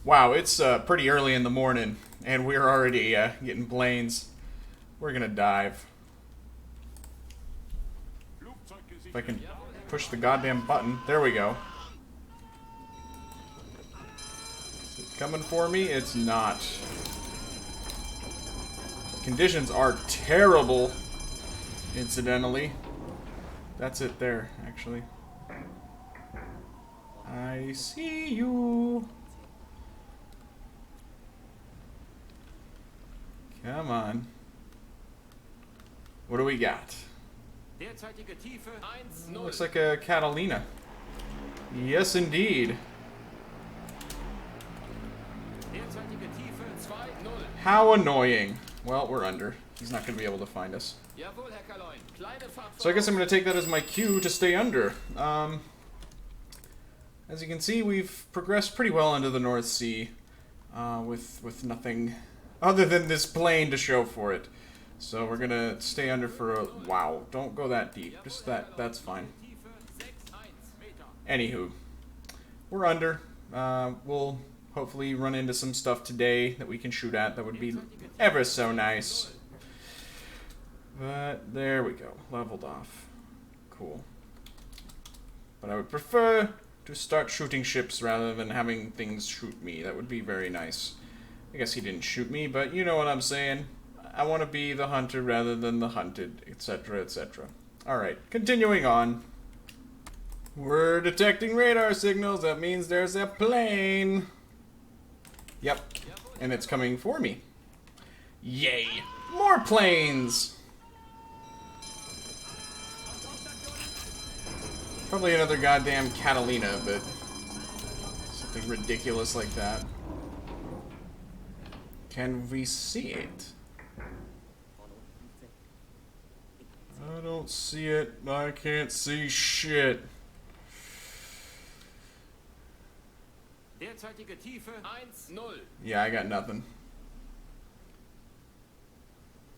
Wow, it's pretty early in the morning, and we're already getting planes. We're gonna dive. If I can push the goddamn button. There we go. Is it coming for me? It's not. Conditions are terrible, incidentally. That's it there, actually. I see you. Come on. What do we got? Looks like a Catalina. Yes, indeed. How annoying. Well, we're under. He's not going to be able to find us. So I guess I'm going to take that as my cue to stay under. As you can see, we've progressed pretty well into the North Sea with nothing other than this plane to show for it. So we're going to stay under for a... Wow, don't go that deep. Just that's fine. Anywho, we're under. We'll hopefully run into some stuff today that we can shoot at. That would be ever so nice. But there we go. Leveled off. Cool. But I would prefer to start shooting ships rather than having things shoot me. That would be very nice. I guess he didn't shoot me, but you know what I'm saying. I want to be the hunter rather than the hunted, etc., etc. Alright, continuing on. We're detecting radar signals. That means there's a plane. Yep, and it's coming for me. Yay! More planes! Probably another goddamn Catalina, but something ridiculous like that. Can we see it? I don't see it. I can't see shit. Yeah, I got nothing.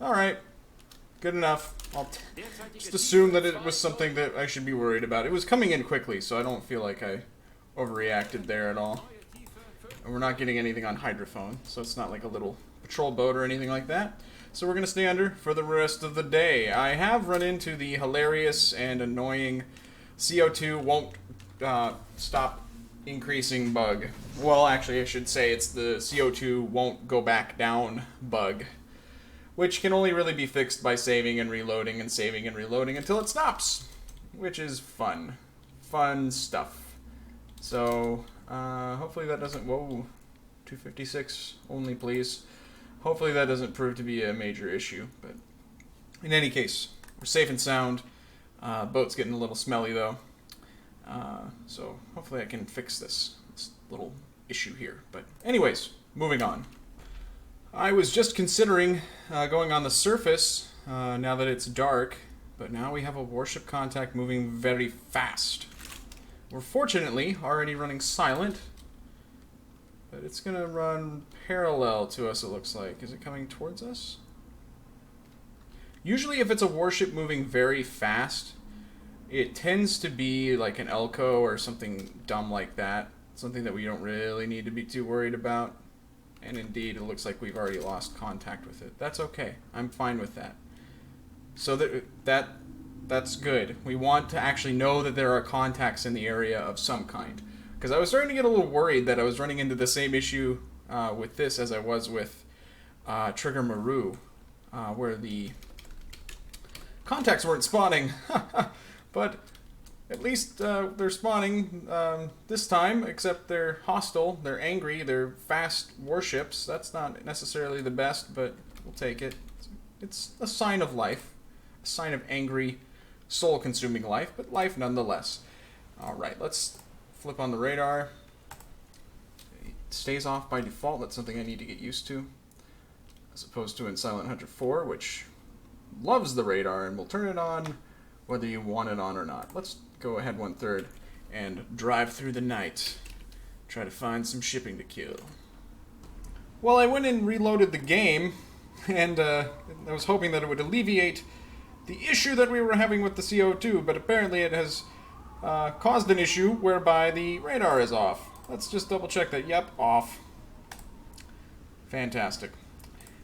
Alright. Good enough. I'll just assume that it was something that I should be worried about. It was coming in quickly, so I don't feel like I overreacted there at all. And we're not getting anything on hydrophone, so it's not like a little patrol boat or anything like that. So we're going to stay under for the rest of the day. I have run into the hilarious and annoying CO2 won't stop increasing bug. Well, actually, I should say it's the CO2 won't go back down bug, which can only really be fixed by saving and reloading and saving and reloading until it stops, which is fun. Fun stuff. So, hopefully that doesn't... Whoa, 256 only, please. Hopefully that doesn't prove to be a major issue, but in any case, we're safe and sound. Boat's getting a little smelly, though. So hopefully I can fix this little issue here. But anyways, moving on. I was just considering going on the surface now that it's dark, but now we have a warship contact moving very fast. We're fortunately already running silent, but it's going to run parallel to us, it looks like. Is it coming towards us? Usually if it's a warship moving very fast, it tends to be like an Elco or something dumb like that. Something that we don't really need to be too worried about. And indeed, it looks like we've already lost contact with it. That's okay. I'm fine with that. So that's good. We want to actually know that there are contacts in the area of some kind. Because I was starting to get a little worried that I was running into the same issue with this as I was with Trigger Maru, where the contacts weren't spawning. But at least they're spawning this time, except they're hostile, they're angry, they're fast warships. That's not necessarily the best, but we'll take it. It's a sign of life, a sign of angry, soul-consuming life, but life nonetheless. Alright, let's flip on the radar. It stays off by default. That's something I need to get used to, as opposed to in Silent Hunter 4, which loves the radar and will turn it on whether you want it on or not. Let's go ahead 1/3 and drive through the night. Try to find some shipping to kill. Well, I went and reloaded the game, and I was hoping that it would alleviate the issue that we were having with the CO2, but apparently it has caused an issue whereby the radar is off. Let's just double check that. Yep, off. Fantastic.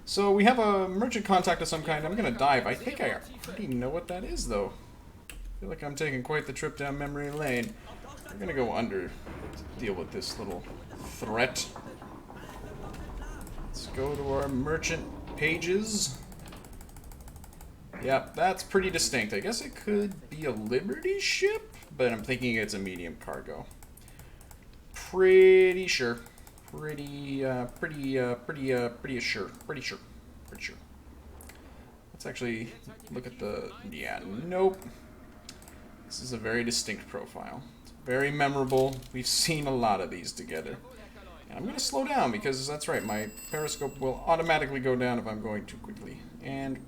So we have a merchant contact of some kind. I'm going to dive. I think I already know what that is, though. I feel like I'm taking quite the trip down memory lane. We're going to go under to deal with this little threat. Let's go to our merchant pages. Yep, that's pretty distinct. I guess it could be a Liberty ship, but I'm thinking it's a medium cargo. Pretty sure. Pretty sure. Let's actually look at the... Yeah, nope. This is a very distinct profile. It's very memorable. We've seen a lot of these together. And I'm going to slow down because that's right. My periscope will automatically go down if I'm going too quickly. And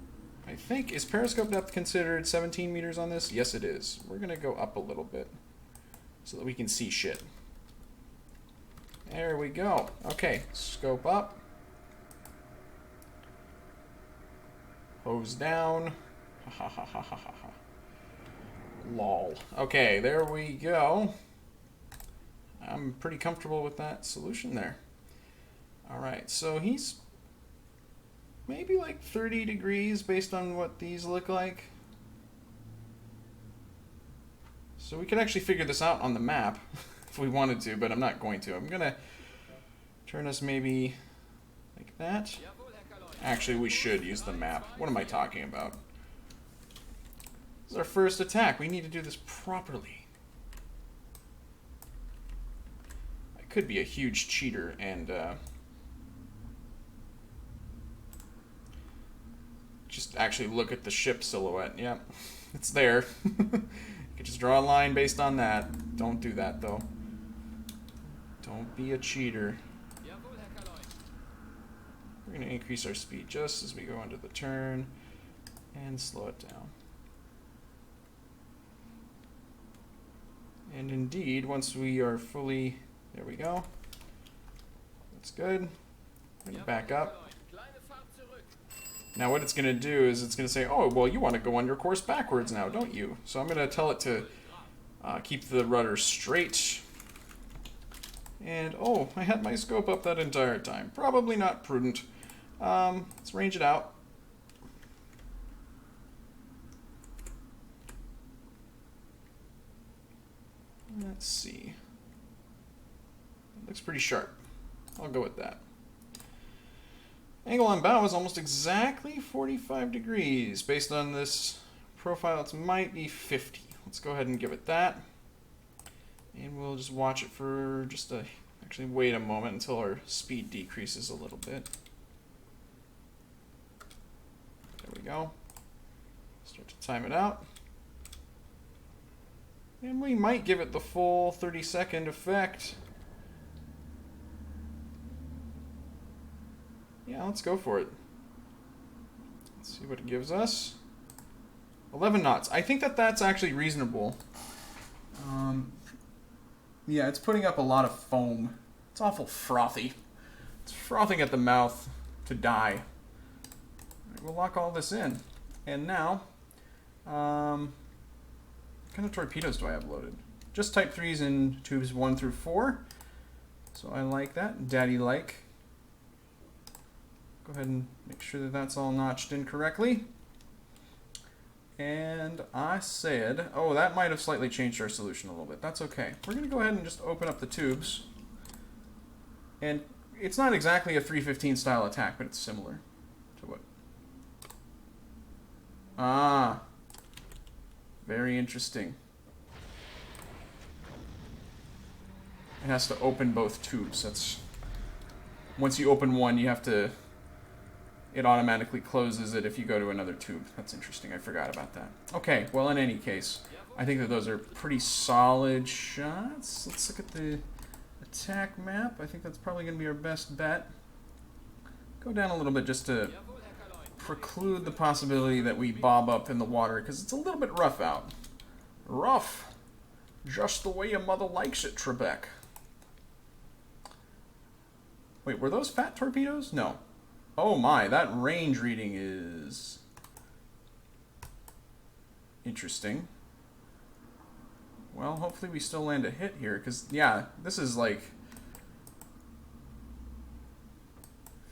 I think... Is periscope depth considered 17 meters on this? Yes, it is. We're going to go up a little bit so that we can see shit. There we go. Okay, scope up. Hose down. Ha ha ha ha ha ha. Lol. Okay, there we go. I'm pretty comfortable with that solution there. Alright, so he's maybe like 30 degrees based on what these look like. So we could actually figure this out on the map. If we wanted to, but I'm not going to. I'm gonna turn us maybe like that. Actually, we should use the map. What am I talking about? This is our first attack. We need to do this properly. I could be a huge cheater and just actually look at the ship silhouette. Yep, it's there. You could just draw a line based on that. Don't do that, though. Don't be a cheater. We're going to increase our speed just as we go into the turn and slow it down. And indeed, once we are fully... There we go. That's good. We're going to back up. Now what it's going to do is it's going to say, oh, well, you want to go on your course backwards now, don't you? So I'm going to tell it to keep the rudder straight. And, oh, I had my scope up that entire time. Probably not prudent. Let's range it out. Let's see. It looks pretty sharp. I'll go with that. Angle on bow is almost exactly 45 degrees. Based on this profile, it might be 50. Let's go ahead and give it that. And we'll just watch it for just a... Actually, wait a moment until our speed decreases a little bit. There we go. Start to time it out. And we might give it the full 30-second effect. Yeah, let's go for it. Let's see what it gives us. 11 knots. I think that that's actually reasonable. Yeah, it's putting up a lot of foam. It's awful frothy. It's frothing at the mouth to die. Right, we'll lock all this in. And now, what kind of torpedoes do I have loaded? Just Type 3s in tubes 1 through 4. So I like that. Daddy-like. Go ahead and make sure that that's all notched in correctly. And I said, oh, that might have slightly changed our solution a little bit. That's okay. We're going to go ahead and just open up the tubes. And it's not exactly a 315 style attack, but it's similar to what? Ah, very interesting. It has to open both tubes. That's once you open one, you have to... It automatically closes it if you go to another tube. That's interesting. I forgot about that. Okay, well, in any case, I think that those are pretty solid shots. Let's look at the attack map. I think that's probably going to be our best bet. Go down a little bit just to preclude the possibility that we bob up in the water, because it's a little bit rough out. Rough. Just the way your mother likes it, Trebek. Wait, were those fat torpedoes? No. Oh my, that range reading is interesting. Well, hopefully we still land a hit here, because, yeah, this is like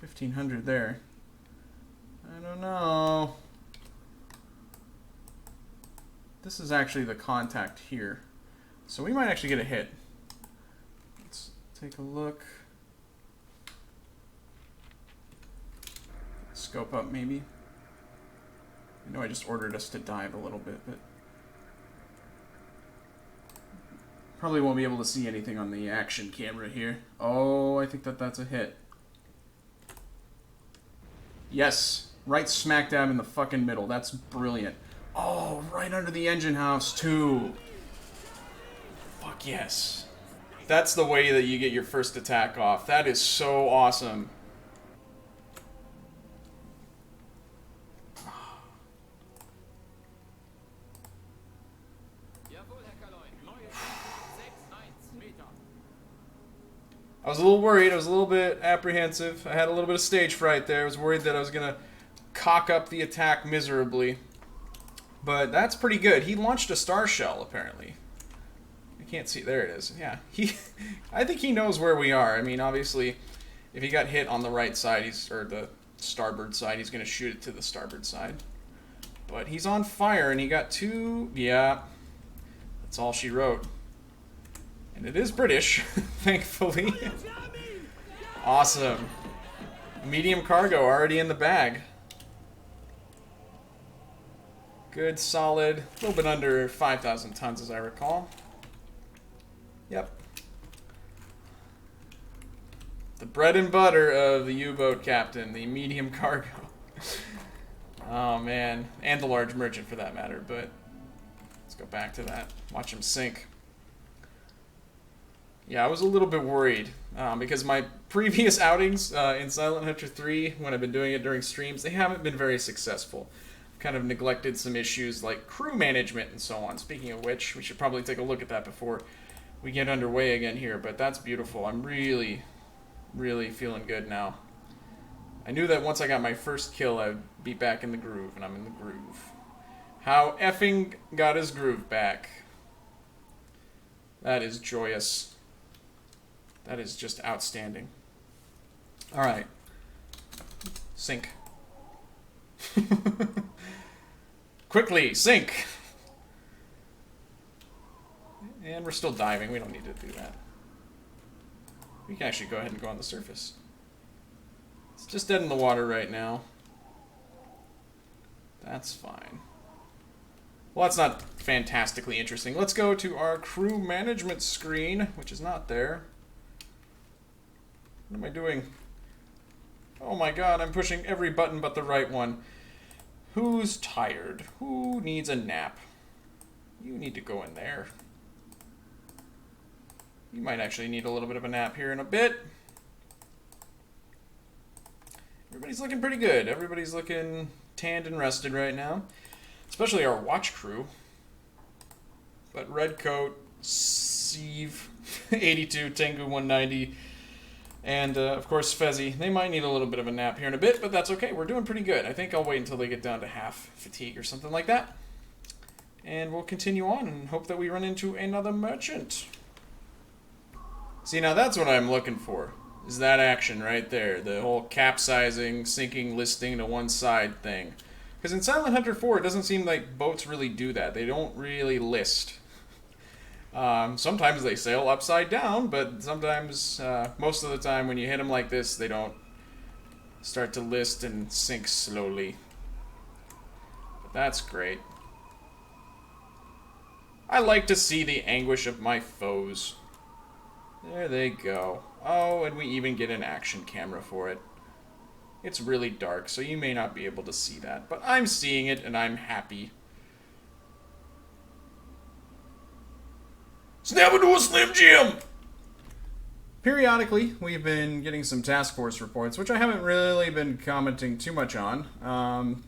1,500 there. I don't know. This is actually the contact here. So we might actually get a hit. Let's take a look. Scope up maybe. I know I just ordered us to dive a little bit, but probably won't be able to see anything on the action camera here. Oh, I think that's a hit. Yes, right smack dab in the fucking middle. That's brilliant. Oh, right under the engine house, too. Fuck yes. That's the way that you get your first attack off. That is so awesome. I was a little worried. I was a little bit apprehensive. I had a little bit of stage fright there. I was worried that I was going to cock up the attack miserably. But that's pretty good. He launched a star shell, apparently. I can't see. There it is. Yeah. I think he knows where we are. I mean, obviously, if he got hit on the right side, or the starboard side, he's going to shoot it to the starboard side. But he's on fire, and he got 2... Yeah. That's all she wrote. And it is British, thankfully. Awesome. Medium cargo already in the bag. Good, solid, a little bit under 5,000 tons as I recall. Yep. The bread and butter of the U-boat captain, the medium cargo. Oh man, and the large merchant for that matter, but let's go back to that. Watch him sink. Yeah, I was a little bit worried because my previous outings in Silent Hunter 3, when I've been doing it during streams, they haven't been very successful. I've kind of neglected some issues like crew management and so on. Speaking of which, we should probably take a look at that before we get underway again here, but that's beautiful. I'm really, really feeling good now. I knew that once I got my first kill, I'd be back in the groove, and I'm in the groove. How effing got his groove back. That is joyous. That is just outstanding. Alright. Sink. Quickly, sink! And we're still diving. We don't need to do that. We can actually go ahead and go on the surface. It's just dead in the water right now. That's fine. Well, that's not fantastically interesting. Let's go to our crew management screen, which is not there. What am I doing? Oh my god, I'm pushing every button but the right one. Who's tired? Who needs a nap? You need to go in there. You might actually need a little bit of a nap here in a bit. Everybody's looking pretty good. Everybody's looking tanned and rested right now. Especially our watch crew. But Redcoat, Sieve, 82, Tengu 190, and of course Fezzy. They might need a little bit of a nap here in a bit, but that's okay. We're doing pretty good. I think I'll wait until they get down to half fatigue or something like that. And we'll continue on and hope that we run into another merchant. See, now that's what I'm looking for. Is that action right there. The whole capsizing, sinking, listing to one side thing. Because in Silent Hunter 4, it doesn't seem like boats really do that. They don't really list. Sometimes they sail upside down, but sometimes, most of the time when you hit them like this, they don't start to list and sink slowly. But that's great. I like to see the anguish of my foes. There they go. Oh, and we even get an action camera for it. It's really dark, so you may not be able to see that. But I'm seeing it, and I'm happy. Snap into a Slim Jim! Periodically, we've been getting some task force reports, which I haven't really been commenting too much on.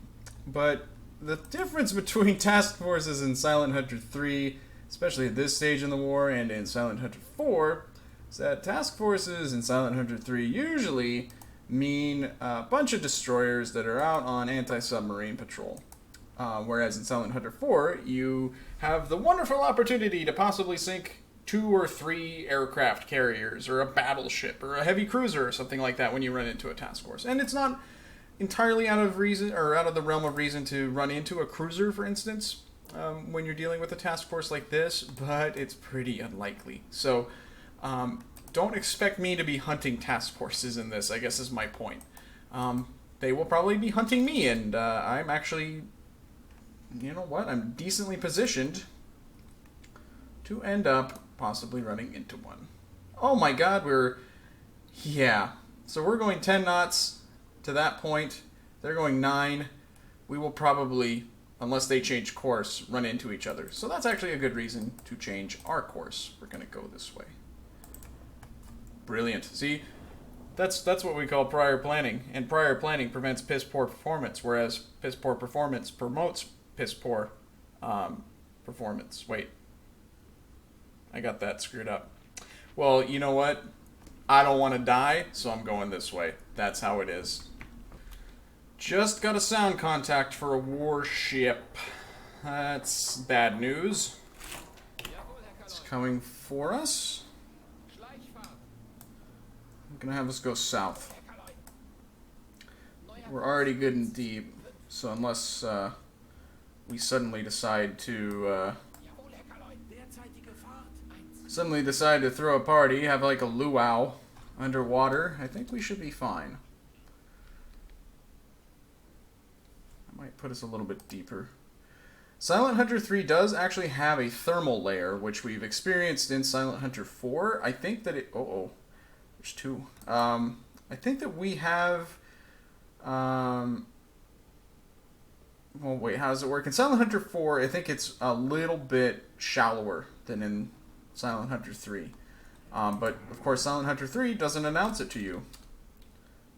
But the difference between task forces in Silent Hunter 3, especially at this stage in the war, and in Silent Hunter 4, is that task forces in Silent Hunter 3 usually mean a bunch of destroyers that are out on anti-submarine patrol. Whereas in Silent Hunter 4, you have the wonderful opportunity to possibly sink 2 or 3 aircraft carriers or a battleship or a heavy cruiser or something like that when you run into a task force. And it's not entirely out of reason or out of the realm of reason to run into a cruiser, for instance, when you're dealing with a task force like this, but it's pretty unlikely. So don't expect me to be hunting task forces in this, I guess is my point. They will probably be hunting me, and I'm actually, you know what, I'm decently positioned to end up possibly running into one. Oh my god, yeah. So we're going 10 knots to that point. They're going 9. We will probably, unless they change course, run into each other. So that's actually a good reason to change our course. We're going to go this way. Brilliant. See, that's what we call prior planning. And prior planning prevents piss poor performance, whereas piss poor performance promotes piss poor performance. Wait. I got that screwed up. Well, you know what? I don't want to die, so I'm going this way. That's how it is. Just got a sound contact for a warship. That's bad news. It's coming for us. I'm gonna have us go south. We're already good and deep, so unless we suddenly decide to throw a party, have like a luau underwater, I think we should be fine. That might put us a little bit deeper. Silent Hunter 3 does actually have a thermal layer, which we've experienced in Silent Hunter 4. I think that it... there's 2. I think that we have... well, wait, how does it work? In Silent Hunter 4, I think it's a little bit shallower than in Silent Hunter 3. But, of course, Silent Hunter 3 doesn't announce it to you.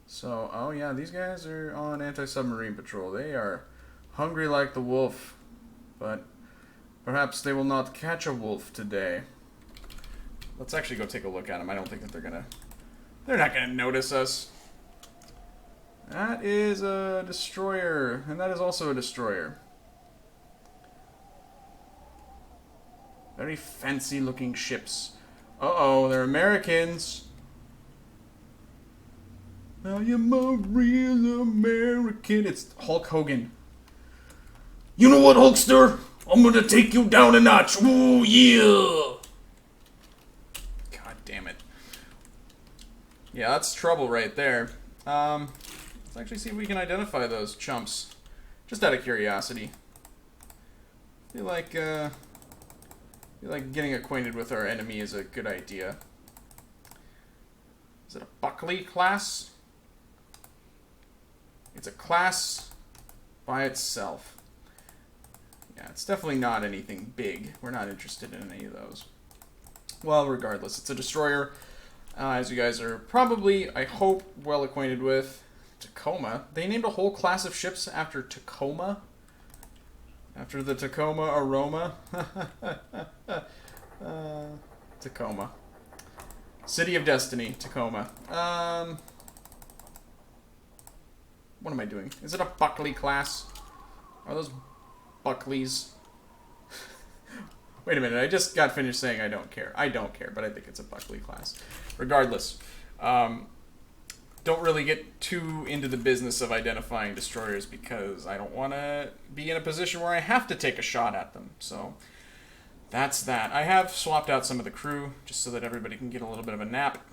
So, oh yeah, these guys are on anti-submarine patrol. They are hungry like the wolf. But perhaps they will not catch a wolf today. Let's actually go take a look at them. I don't think that they're not gonna notice us. That is a destroyer, and that is also a destroyer. Very fancy looking ships. Uh-oh, they're Americans. I am a real American. It's Hulk Hogan. You know what, Hulkster? I'm gonna take you down a notch. Ooh, yeah! God damn it. Yeah, that's trouble right there. Let's actually see if we can identify those chumps. Just out of curiosity. I feel like getting acquainted with our enemy is a good idea. Is it a Buckley class? It's a class by itself. Yeah, it's definitely not anything big. We're not interested in any of those. Well, regardless, it's a destroyer. As you guys are probably, I hope, well acquainted with. Tacoma. They named a whole class of ships after Tacoma. After the Tacoma aroma. Tacoma. City of Destiny, Tacoma. What am I doing? Is it a Buckley class? Are those Buckleys? Wait a minute, I just got finished saying I don't care. I don't care, but I think it's a Buckley class. Regardless, don't really get too into the business of identifying destroyers because I don't want to be in a position where I have to take a shot at them. So that's that. I have swapped out some of the crew just so that everybody can get a little bit of a nap.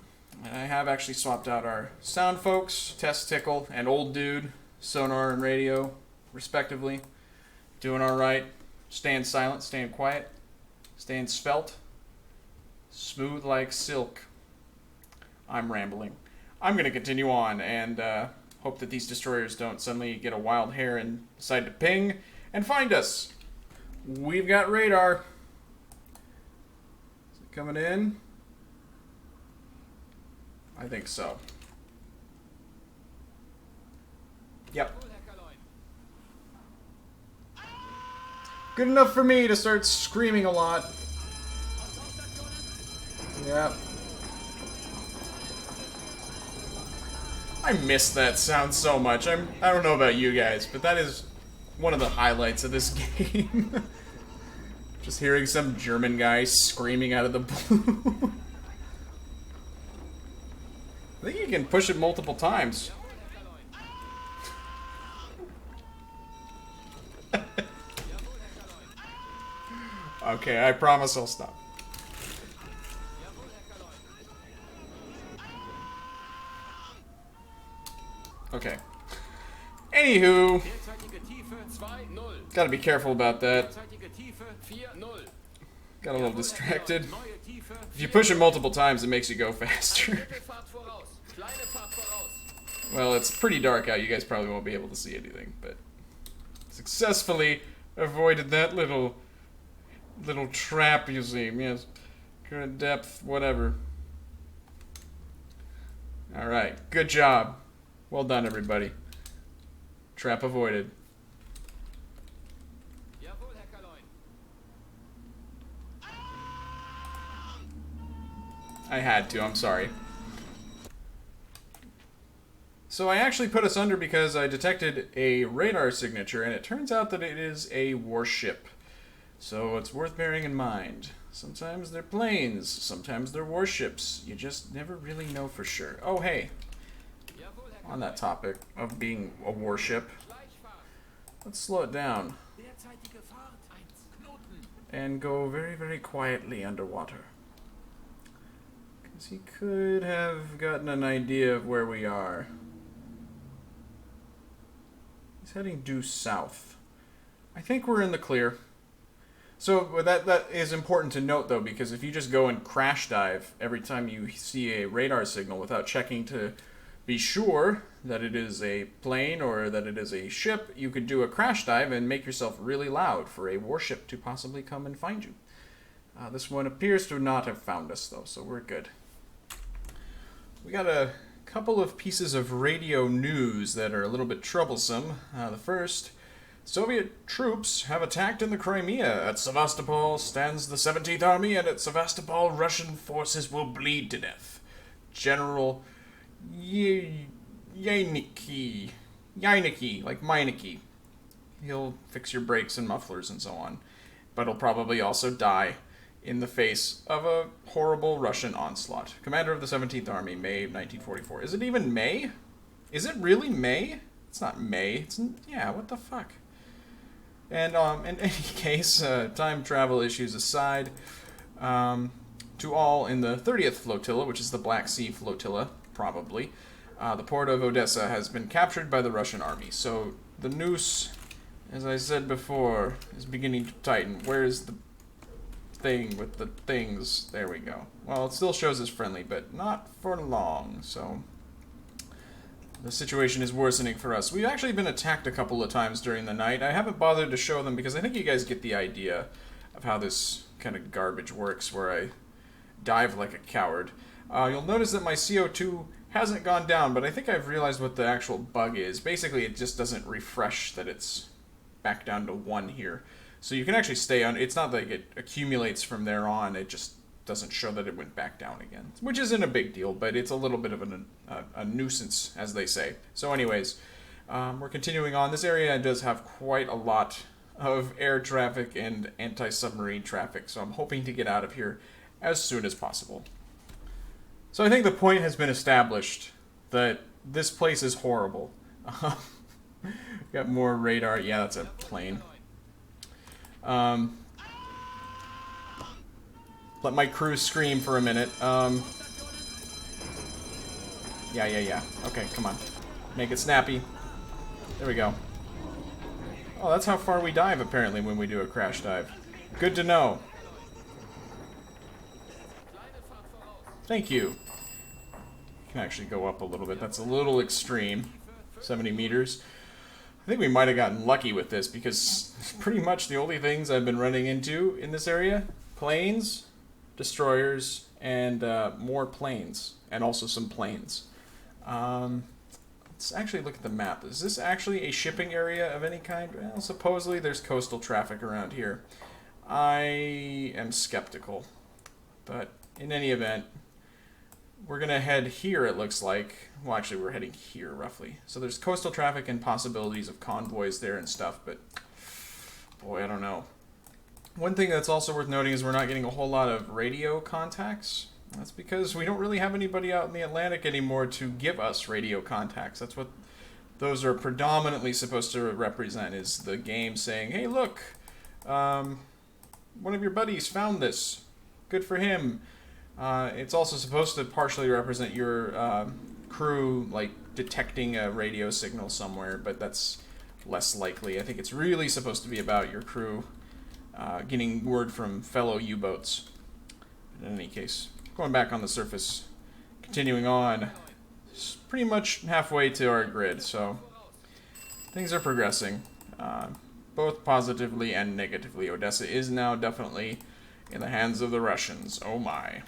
And I have actually swapped out our sound folks, Testicle and Old Dude, sonar and radio, respectively. Doing all right. Staying silent, staying quiet, staying svelte, smooth like silk. I'm rambling. I'm going to continue on and hope that these destroyers don't suddenly get a wild hair and decide to ping and find us. We've got radar. Is it coming in? I think so. Yep. Good enough for me to start screaming a lot. Yep. I miss that sound so much. I don't know about you guys, but that is one of the highlights of this game. Just hearing some German guy screaming out of the blue. I think you can push it multiple times. Okay, I promise I'll stop. Okay. Anywho, gotta be careful about that. Got a little distracted. If you push it multiple times, it makes you go faster. Well, it's pretty dark out. You guys probably won't be able to see anything, but successfully avoided that little trap, you see. Yes. Current depth, whatever. Alright, good job. Well done, everybody. Trap avoided. I had to, I'm sorry. So I actually put us under because I detected a radar signature, and it turns out that it is a warship. So it's worth bearing in mind. Sometimes they're planes, sometimes they're warships. You just never really know for sure. Oh, hey. On that topic of being a warship, let's slow it down. And go very, very quietly underwater. Because he could have gotten an idea of where we are. He's heading due south. I think we're in the clear. So that is important to note, though, because if you just go and crash dive every time you see a radar signal without checking to be sure that it is a plane or that it is a ship, you could do a crash dive and make yourself really loud for a warship to possibly come and find you. This one appears to not have found us, though, so we're good. We got a couple of pieces of radio news that are a little bit troublesome. The first, Soviet troops have attacked in the Crimea. At Sevastopol stands the 17th Army, and at Sevastopol, Russian forces will bleed to death. General Yainiki, like Meineke. He'll fix your brakes and mufflers and so on. But he'll probably also die in the face of a horrible Russian onslaught. Commander of the 17th Army, May of 1944. Is it even May? Is it really May? It's not May. It's, yeah, what the fuck? And in any case, time travel issues aside, to all in the 30th Flotilla, which is the Black Sea Flotilla, probably, the port of Odessa has been captured by the Russian army. So the noose, as I said before, is beginning to tighten. Where's the thing with the things? There we go. Well, it still shows as friendly, but not for long, so the situation is worsening for us. We've actually been attacked a couple of times during the night. I haven't bothered to show them because I think you guys get the idea of how this kind of garbage works, where I dive like a coward. You'll notice that my CO2 hasn't gone down, but I think I've realized what the actual bug is. Basically, it just doesn't refresh that it's back down to 1 here. So you can actually stay on. It's not like it accumulates from there on. It just doesn't show that it went back down again, which isn't a big deal, but it's a little bit of a nuisance, as they say. So anyways, we're continuing on. This area does have quite a lot of air traffic and anti-submarine traffic, so I'm hoping to get out of here as soon as possible. So I think the point has been established that this place is horrible. Got more radar. Yeah, that's a plane. Let my crew scream for a minute. Yeah. Okay, come on. Make it snappy. There we go. Oh, that's how far we dive, apparently, when we do a crash dive. Good to know. Thank you. Can actually go up a little bit. That's a little extreme. 70 meters. I think we might have gotten lucky with this, because pretty much the only things I've been running into in this area, planes, destroyers, and more planes, and also some planes. Let's actually look at the map. Is this actually a shipping area of any kind? Well, supposedly there's coastal traffic around here. I am skeptical, but in any event, we're gonna head here, it looks like. Well, actually, we're heading here, roughly. So there's coastal traffic and possibilities of convoys there and stuff, but boy, I don't know. One thing that's also worth noting is we're not getting a whole lot of radio contacts. That's because we don't really have anybody out in the Atlantic anymore to give us radio contacts. That's what those are predominantly supposed to represent, is the game saying, hey, look, one of your buddies found this. Good for him. It's also supposed to partially represent your crew, like, detecting a radio signal somewhere, but that's less likely. I think it's really supposed to be about your crew getting word from fellow U-boats. In any case, going back on the surface, continuing on, it's pretty much halfway to our grid, so things are progressing, both positively and negatively. Odessa is now definitely in the hands of the Russians. Oh my.